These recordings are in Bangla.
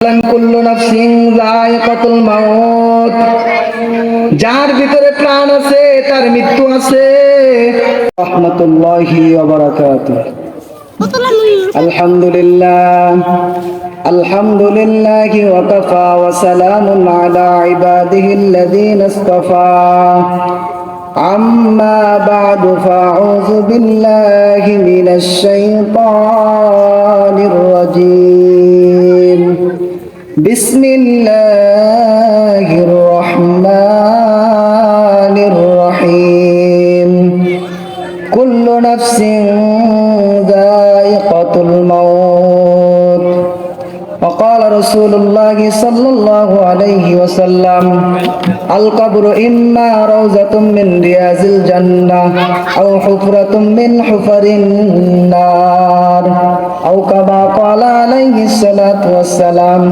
কুল্লু নাফসিন যায়িকাতুল মাউত, যার ভিতরে প্রাণ আছে তার মৃত্যু আছে। রাহমাতুল্লাহি ওয়া বারাকাতুহু। আলহামদুলিল্লাহ আলহামদুলিল্লাহি ওয়া কাফা ওয়া সালামুন আলা ইবাদিহিল্লাযীনা ইসতাফা। আম্মা বা'দু ফাআউযু বিল্লাহি মিনাশ শাইতানির রাজীম। বিসমিল্লাহির রহমানির রহিম। কুল্লু নাফসিন যায়িকাতুল মাউত। وقال رسول الله صلى الله عليه وسلم القبر إما روضة من رياض الجنة أو حفرة من حفر النار أو كما قال عليه الصلاة والسلام।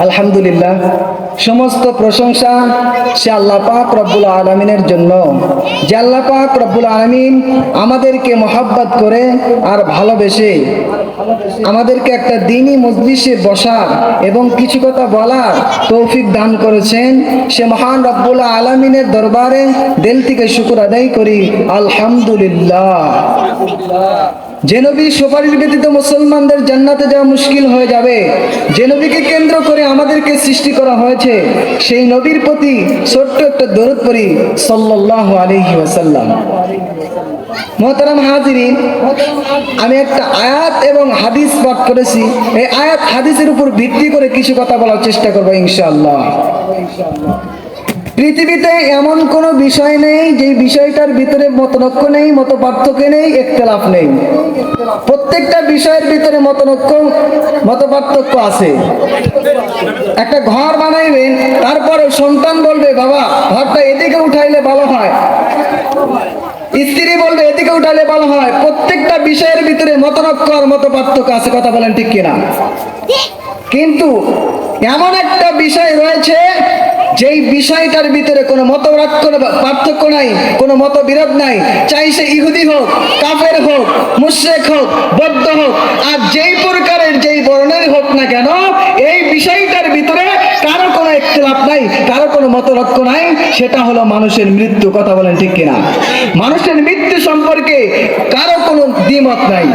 আলহামদুলিল্লাহ, সমস্ত প্রশংসা সে আল্লাহ পাক রব্বুল আলামিনের জন্য, যে আল্লাহ পাক রব্বুল আলামিন আমাদেরকে মহব্বত করে আর ভালোবেসে আমাদেরকে একটা দ্বীনি মজলিসে বসার এবং কিছু কথা বলার তৌফিক দান করেছেন। সে মহান রব্বুল আলামিনের দরবারে দিল থেকে শুকর আদায় করি আলহামদুলিল্লাহ। যে নবী সুপারিশ ব্যতীত মুসলমানদের জান্নাতে যাওয়া মুশকিল হয়ে যাবে, যে নবীকে কেন্দ্র করে আমাদেরকে সৃষ্টি করা হয়েছে, সেই নবীর প্রতি ছোট্ট একটা দরুদ পড়ি সাল্লাল্লাহু আলাইহি ওয়াসাল্লাম। মুহতারাম হাজিরিন, আমি একটা আয়াত এবং হাদিস পাঠ করেছি। এই আয়াত হাদিসের উপর ভিত্তি করে কিছু কথা বলার চেষ্টা করব ইনশাআল্লাহ। পৃথিবীতে এমন কোনো বিষয় নেই যে বিষয়টার ভিতরে মতনৈক্য নেই, মত পার্থক্য নেই, ইখতিলাফ নেই। প্রত্যেকটা বিষয়ের ভিতরে মত পার্থক্য আছে। একটা ঘর বানাইবেন, তারপরে সন্তান বলবে বাবা ঘরটা এদিকে উঠাইলে ভালো হয়, স্ত্রী বলবে এদিকে উঠাইলে ভালো হয়। প্রত্যেকটা বিষয়ের ভিতরে মতনৈক্য আর মত পার্থক্য আছে, কথা বলেন ঠিক কিনা? কিন্তু এমন একটা বিষয় রয়েছে যেই বিষয়টার ভিতরে কোনো পার্থক্য নাই, কোনো মতবিরোধ নাই। চাই সে ইহুদি হোক, কাফের হোক, মুশরিক হোক, বৌদ্ধ হোক, আর যেই প্রকারের যেই বর্ণের হোক না কেন, এই বিষয়টার ভিতরে কারো কোনো ইখতিলাফ নাই, কারো কোনো মতলক্ষ্য নাই। সেটা হলো মানুষের মৃত্যু, কথা বলেন ঠিক কিনা? মানুষের মৃত্যু সম্পর্কে কারো কোনো দ্বিমত নাই।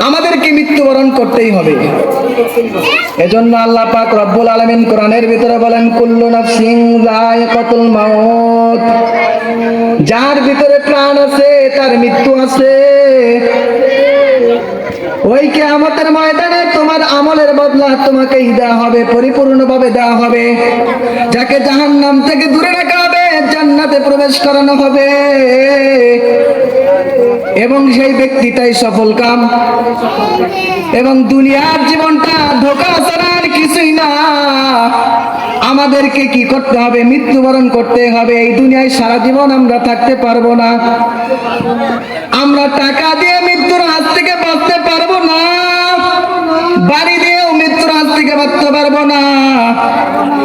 আমাদেরকে মৃত্যুবরণ করতেই হবে। এজন্য আল্লাহ পাক রব্বুল আলামিন কোরআনের ভিতরে বলেন কুল্লু নাফসিন যায়িকাতুল মাউত, যার ভিতরে প্রাণ আছে তার মৃত্যু আছে। ওই কিয়ামতের ময়দানে তোমার আমলের বদলা তোমাকেই দেওয়া হবে, পরিপূর্ণভাবে দেওয়া হবে। যাকে জাহান্নাম থেকে দূরে রাখা হবে, জান্নাতে প্রবেশ করানো হবে, এবং সেই ব্যক্তিটাই সফল কাম। এবং দুনিয়ার জীবনটা ধোঁকা ছাড়া আর কিছুই না। আমাদেরকে কি করতে হবে? মৃত্যুবরণ করতে হবে। এই দুনিয়ায় সারা জীবন আমরা থাকতে পারবো না। আমরা টাকা দিয়ে মৃত্যুর হাত থেকে বাঁচতে পারবো না, বাড়ি দিয়েও মৃত্যুর হাত থেকে বাঁচতে পারবো না,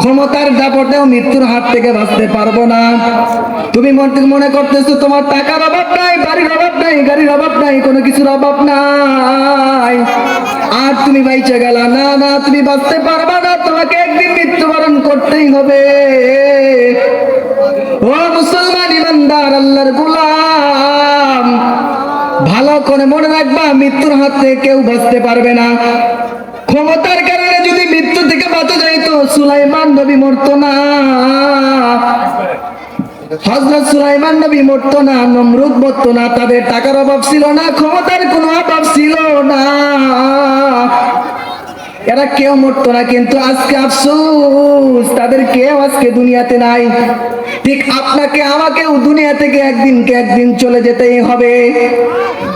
ক্ষমতার দাপটেও মৃত্যুর হাত থেকে বাঁচতে পারবো না। তুমি মনে করতেছো তোমার টাকার অভাব নাই, বাড়ির অভাব নাই, গাড়ির অভাব নাই, কোনো কিছুর অভাব নাই, আর তুমি বাইচে গেলা। না না, তুমি বাঁচতে পারবা না, তোমাকে একদিন মৃত্যুবরণ করতেই হবে। ও মুসলমান ইমানদার, আল্লাহর গোলাম, ভালো করে মনে রাখবা, মৃত্যুর হাত থেকে কেউ বাঁচতে পারবে না। ক্ষমতার কারণে যদি মৃত্যু থেকে বাঁচা যাইতো, সুলাইমান নবী মরতো না, হযরত সুলাইমান নবী মরতো না, নমরুদ মরতো না। তাদের টাকার অভাব ছিল না, ক্ষমতার কোনো অভাব ছিল না, এরা কেউ মরতো না। কিন্তু আজকে আফসোস, তাদের কেউ আজকে দুনিয়াতে নাই। ঠিক আপনাকে আমাকেও দুনিয়া থেকে একদিন চলে যেতেই হবে।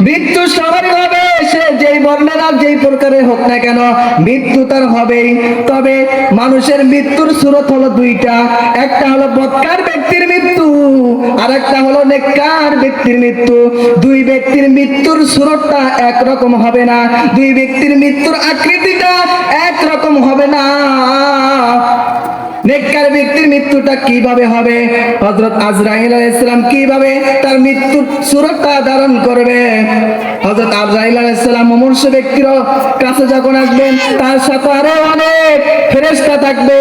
মৃত্যু সবারই হবে, সে যেই বর্ণের আর যেই প্রকারের হোক না কেন, মৃত্যু তার হবেই। তবে মানুষের মৃত্যুর সুরত হলো দুইটা, একটা হলো বদকার ব্যক্তির মৃত্যু, আর একটা হলো নেককার ব্যক্তির মৃত্যু। দুই ব্যক্তির মৃত্যুর সুরতটা একরকম হবে না, দুই ব্যক্তির মৃত্যুর আকৃতিটা একরকম হবে না। নেককার ব্যক্তির মৃত্যুটা কিভাবে হবে, হযরত আজরাইল আলাইহিস সালাম কিভাবে তার মৃত্যুর সুরতটা ধারণ করবে। হযরত আজরাইল আলাইহিস সালাম মুমূর্ষু ব্যক্তির কাছে যখন আসবেন, তার সাথে আরো অনেক ফেরেশতা থাকবে,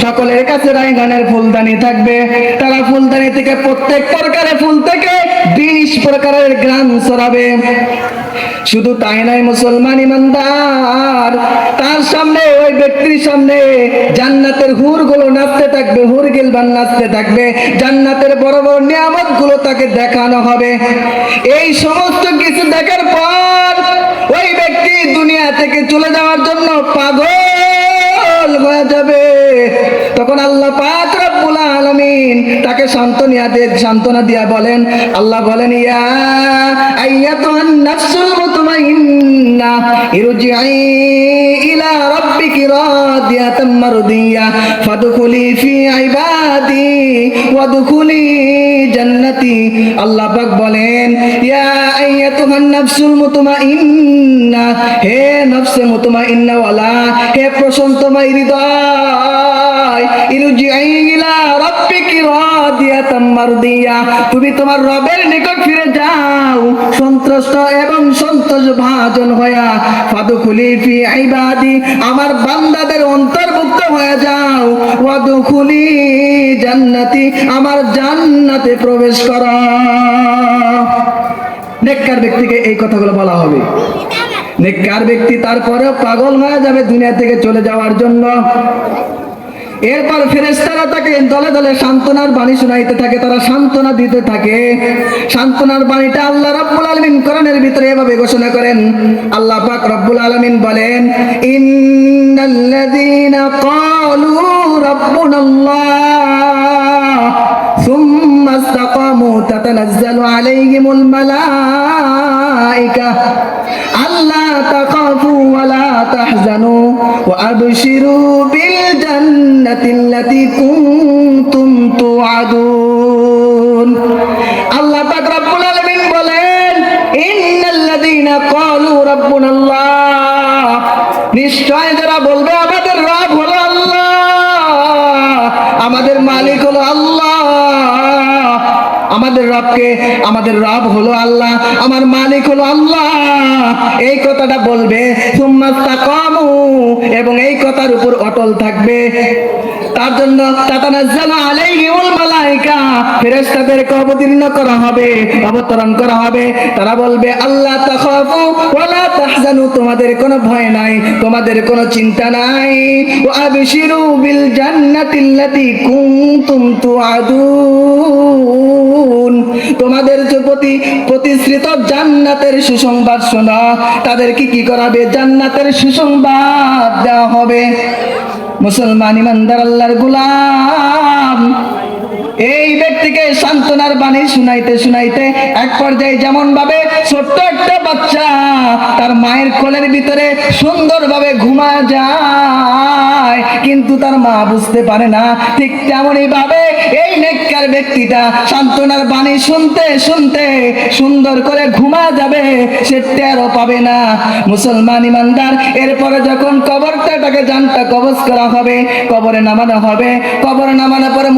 সকলের কাছে রায়গানের ফুলদানি থাকবে। তারা ফুলদানি থেকে প্রত্যেক প্রকারের ফুল থেকে 20 প্রকারের ঘ্রাণ ছড়াবে। শুধু তাই নয় মুসলমান ইমানদার, তার সামনে ওই ব্যক্তির সামনে জান্নাতের হুরগুলো নাচতে থাকবে, হুর গিলবান নাচতে থাকবে, জান্নাতের বড় বড় নিয়ামতগুলো তাকে দেখানো হবে। এই সমস্ত কিছু দেখার পর ওই ব্যক্তি দুনিয়া থেকে চলে যাওয়ার জন্য পাগল হয়ে যাবে। তখন আল্লাহ পাক রব্বুল আলামিন তাকে সান্ত্বনা দিয়া বলেন, আল্লাহ বলেন, ইয়া আইয়াতুহান নাফসুল মুতমাইন্না ইরজিই ইলা রাব্বিকি রাদিয়াতাম মারদিয়া ফাদখুলি ফি ইবাদি ওয়াদখুলি জান্নাতি। আল্লাহ পাক বলেন, ইয়া আইয়াতুহান নাফসুল মুতমাইন্না, হে নফসে মুতমাইন্না ওয়ালা, হে প্রশান্তময় হৃদয়, ইরজিই ইলা রাব্বিকি রাদিয়াতাম মারদিয়া, তুমি তোমার রবের নিকট ফিরে যাও সন্তুষ্ট এবং সন্তোষ ভাজন হইয়া। ফাদখুলি ফি ইবাদি, আমার বান্দাদের অন্তর্ভুক্ত হয়ে যাও। ওয়াদখুলি জান্নাতি, আমার জান্নাতে প্রবেশ করো। নেককার ব্যক্তিকে এই কথাগুলো বলা হবে। নেককার ব্যক্তি তারপরেও পাগল হয়ে যাবে দুনিয়া থেকে চলে যাওয়ার জন্য। এরপর ফেরেশতারা তাকে দলে দলে সান্ত্বনার বাণী শোনাইতে থাকে, তারা সান্ত্বনা দিতে থাকে। সান্ত্বনার বাণীটা আল্লাহ রাব্বুল আলামিন কোরআনের ভিতরে এভাবে ঘোষণা করেন। আল্লাহ পাক রব্বুল আলামিন বলেন, ইন্নাল্লাযীনা ক্বালু রাব্বুনাল্লাহ সুম্মা ইসতাকামু তাতানাজ্জালু আলাইহিমুল মালায়েকা আল্লা তাখাফু ওয়া লা তাহজানু ওয়া আবশিরু বিল জান্নাতিল্লাতী কুনতুম তুআদুন। আল্লাহ পাক রব্বুল আলামিন বলেন, ইন্নাল্লাযীনা ক্বালু রাব্বুনাল্লাহ, নিশ্চয় যারা বলবে আমাদের রব হলো আল্লাহ, আমাদের মালিক হলো আল্লাহ, আমাদের রব হলো আল্লাহ, আমার মালিক হলো আল্লাহ, এই কথাটা বলবে। সুম্মা ইসতাকামু, এবং এই কথার উপর অটল থাকবে। তার জন্য তাতানাজ্জালু আলাইহিমুল মালায়েকা, ফেরেশতাদেরকে অবতরণ করা হবে। তারা বলবে, আল্লাহ তাখাফু ওয়া লা তাহজানু, তোমাদের কোনো ভয় নাই, তোমাদের কোনো চিন্তা নাই। ওয়া আবশিরু বিল জান্নাতিল্লাতী কুনতুম তুআদুন, তোমাদের যে প্রতিশ্রিত জান্নাতের সুসংবাদ শোনা। তাদেরকে কি করাবে? জান্নাতের সুসংবাদ দেওয়া হবে। মুসলমান ইমানদার আল্লাহর গোলাম, এই ব্যক্তিকে সান্ত্বনার বাণী শুনাইতে শুনাইতে এক পর্যায়ে যেমন ভাবে ছোট্ট একটা বাচ্চা তার মায়ের কোলের ভিতরে সুন্দরভাবে ঘুমা যায়, কিন্তু তার মা বুঝতে পারে না, ঠিক তেমনই ভাবে এই নেককার ব্যক্তিটা সান্ত্বনার বাণী শুনতে শুনতে সুন্দর করে ঘুমা যাবে, সে টেরও পাবে না। মুসলমান ইমানদার, এরপরে যখন কবরটাকে জানটা কবজ করা হবে, কবরে নামানো হবে, কবরে নামানোর পরে